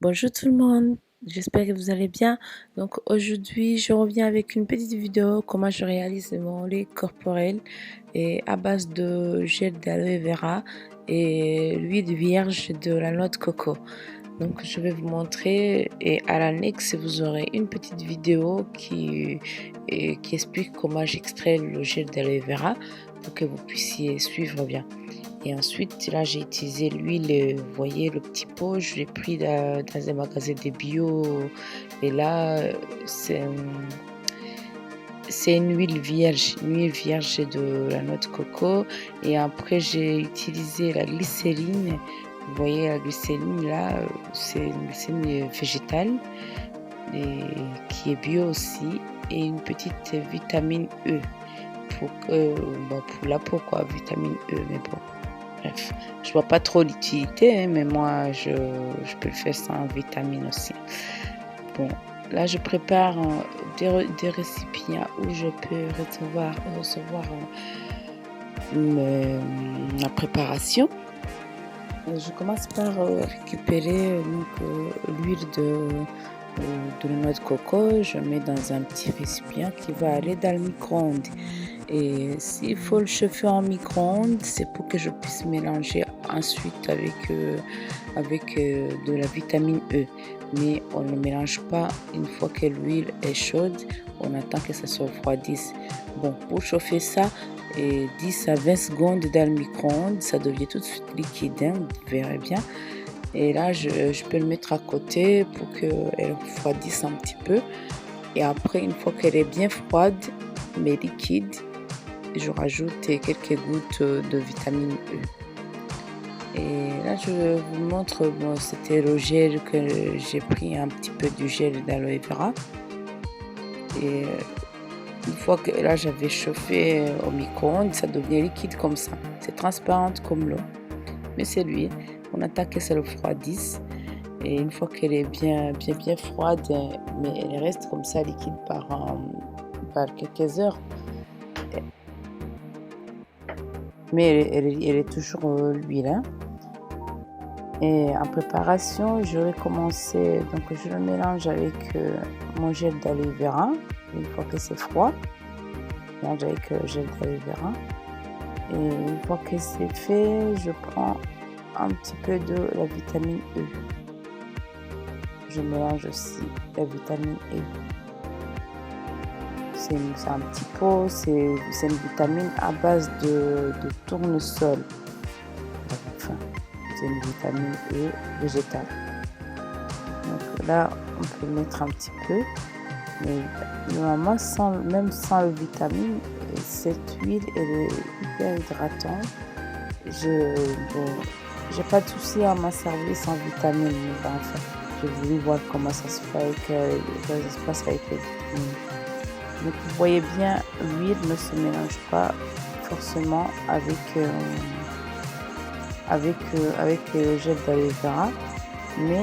Bonjour tout le monde, j'espère que vous allez bien. Donc aujourd'hui, je reviens avec une petite vidéo comment je réalise mon lait corporel et à base de gel d'aloe vera et l'huile vierge de la noix de coco. Donc je vais vous montrer et à l'annexe, vous aurez une petite vidéo qui explique comment j'extrais le gel d'aloe vera pour que vous puissiez suivre bien. Et ensuite, là, j'ai utilisé l'huile, vous voyez le petit pot, je l'ai pris dans un magasin de bio. Et là, c'est c'est une huile vierge de la noix de coco. Et après, j'ai utilisé la glycérine. Vous voyez la glycérine là, c'est une glycérine végétale et qui est bio aussi. Et une petite vitamine E pour la peau, quoi, vitamine E, mais bon. Bref, je vois pas trop l'utilité, hein, mais moi, je peux le faire sans vitamines aussi. Bon, là, je prépare des récipients où je peux recevoir ma préparation. Je commence par récupérer l'huile de la noix de coco. Je mets dans un petit récipient qui va aller dans le micro-ondes. Et s'il faut le chauffer en micro-ondes, c'est pour que je puisse mélanger ensuite avec de la vitamine E. Mais on ne mélange pas une fois que l'huile est chaude, on attend que ça se refroidisse. Bon, pour chauffer ça, et 10 à 20 secondes dans le micro-ondes, ça devient tout de suite liquide, hein, vous verrez bien. Et là, je peux le mettre à côté pour qu'elle refroidisse un petit peu. Et après, une fois qu'elle est bien froide, mais liquide, je rajoute quelques gouttes de vitamine E. Et là, je vous montre, bon, c'était le gel que j'ai pris un petit peu du gel d'aloe vera. Et une fois que là, j'avais chauffé au micro-ondes, ça devient liquide comme ça. C'est transparente comme l'eau, mais c'est l'huile. On attend que ça le refroidisse. Et une fois qu'elle est bien froide, mais elle reste comme ça liquide par quelques heures. Mais elle est toujours l'huile, hein. Et en préparation, je vais commencer, donc je le mélange avec mon gel d'aloe vera. Une fois que c'est froid, je mélange avec le gel d'aloe vera. Et une fois que c'est fait, je prends un petit peu de la vitamine E. Je mélange aussi la vitamine E. C'est un petit pot, c'est une vitamine à base de tournesol. Enfin, c'est une vitamine E végétale. Donc là, on peut mettre un petit peu. Mais normalement, même sans la vitamine, cette huile, elle est hyper hydratante. J'ai pas de souci à m'en servir sans vitamine. Mais enfin, j'ai voulu voir comment ça se fait avec les vitamines. Donc vous voyez bien, l'huile ne se mélange pas forcément avec le gel d'aloe vera, mais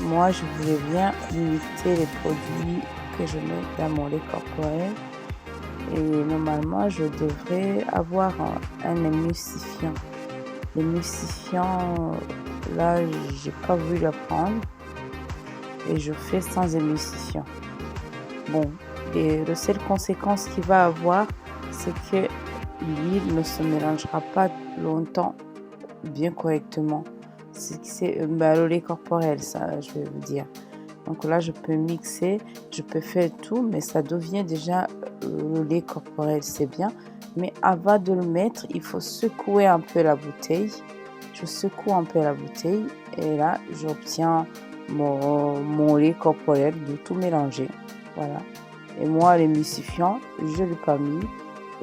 moi je voulais bien limiter les produits que je mets dans mon lait corporel. Et normalement je devrais avoir un émulsifiant. L'émulsifiant, là j'ai pas voulu le prendre et je fais sans émulsifiant. Bon, et la seule conséquence qu'il va avoir, c'est que l'huile ne se mélangera pas longtemps bien correctement. C'est le lait corporel, ça, je vais vous dire. Donc là, je peux mixer, je peux faire tout, mais ça devient déjà le lait corporel, c'est bien. Mais avant de le mettre, il faut secouer un peu la bouteille. Je secoue un peu la bouteille et là, j'obtiens mon lait corporel de tout mélanger. Voilà. Et moi, l'émulsifiant, je ne l'ai pas mis.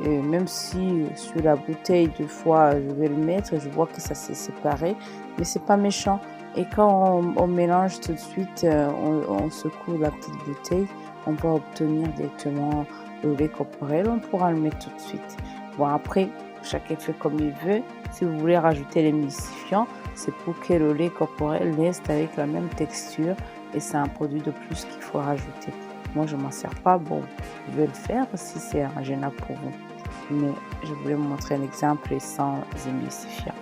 Et même si sur la bouteille, deux fois, je vais le mettre, je vois que ça s'est séparé, mais c'est pas méchant. Et quand on mélange tout de suite, on secoue la petite bouteille, on peut obtenir directement le lait corporel, on pourra le mettre tout de suite. Bon, après, chacun fait comme il veut. Si vous voulez rajouter l'émulsifiant, c'est pour que le lait corporel reste avec la même texture et c'est un produit de plus qu'il faut rajouter. Moi, je m'en sers pas. Bon, vous pouvez le faire si c'est gênant pour vous. Mais je voulais vous montrer un exemple sans émulsifiant.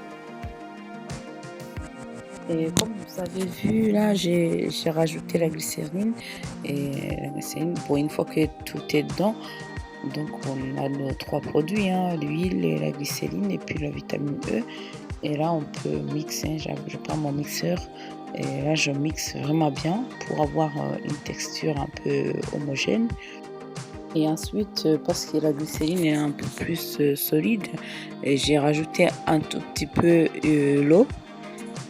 Et comme vous avez vu là, j'ai rajouté la glycérine et la glycérine, bon, une fois que tout est dedans, donc on a nos 3 produits, hein, l'huile et la glycérine et puis la vitamine E et là on peut mixer, je prends mon mixeur et là je mixe vraiment bien pour avoir, une texture un peu homogène et ensuite, parce que la glycérine est un peu plus, solide et j'ai rajouté un tout petit peu, l'eau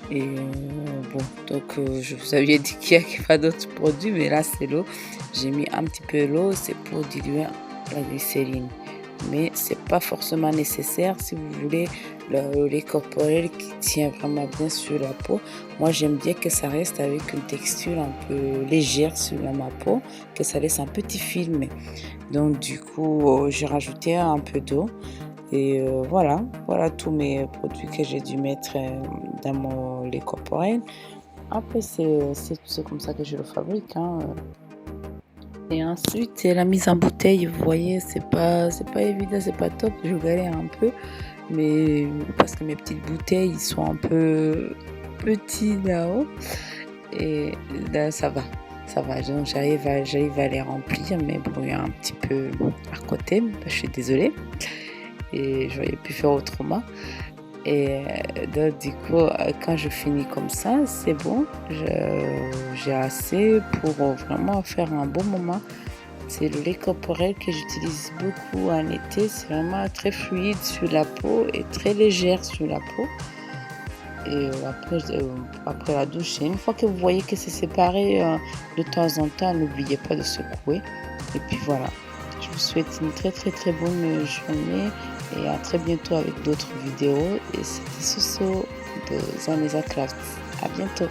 et bon donc je vous avais dit qu'il y a pas d'autres produits mais là c'est l'eau. J'ai mis un petit peu l'eau, c'est pour diluer la glycérine. Mais c'est pas forcément nécessaire si vous voulez le lait corporel qui tient vraiment bien sur la peau. Moi j'aime bien que ça reste avec une texture un peu légère sur ma peau, que ça laisse un petit film. Donc du coup, j'ai rajouté un peu d'eau et voilà tous mes produits que j'ai dû mettre, dans mon lait corporel. Après c'est comme ça que je le fabrique, hein, et ensuite c'est la mise en bouteille. Vous voyez, c'est pas évident, c'est pas top, je galère un peu, mais parce que mes petites bouteilles, ils sont un peu petits là-haut et là ça va, donc j'arrive à les remplir, mais bon, il y a un petit peu à côté, je suis désolée et j'aurais pu faire autrement. Et donc du coup, quand je finis comme ça, c'est bon, j'ai assez pour vraiment faire un bon moment. C'est le lait corporel que j'utilise beaucoup en été, c'est vraiment très fluide sur la peau et très légère sur la peau. Et après la douche, et une fois que vous voyez que c'est séparé, de temps en temps, n'oubliez pas de secouer. Et puis voilà, je vous souhaite une très très très bonne journée et à très bientôt avec d'autres vidéos. Et c'était Soso de Zaneza Craft. À bientôt.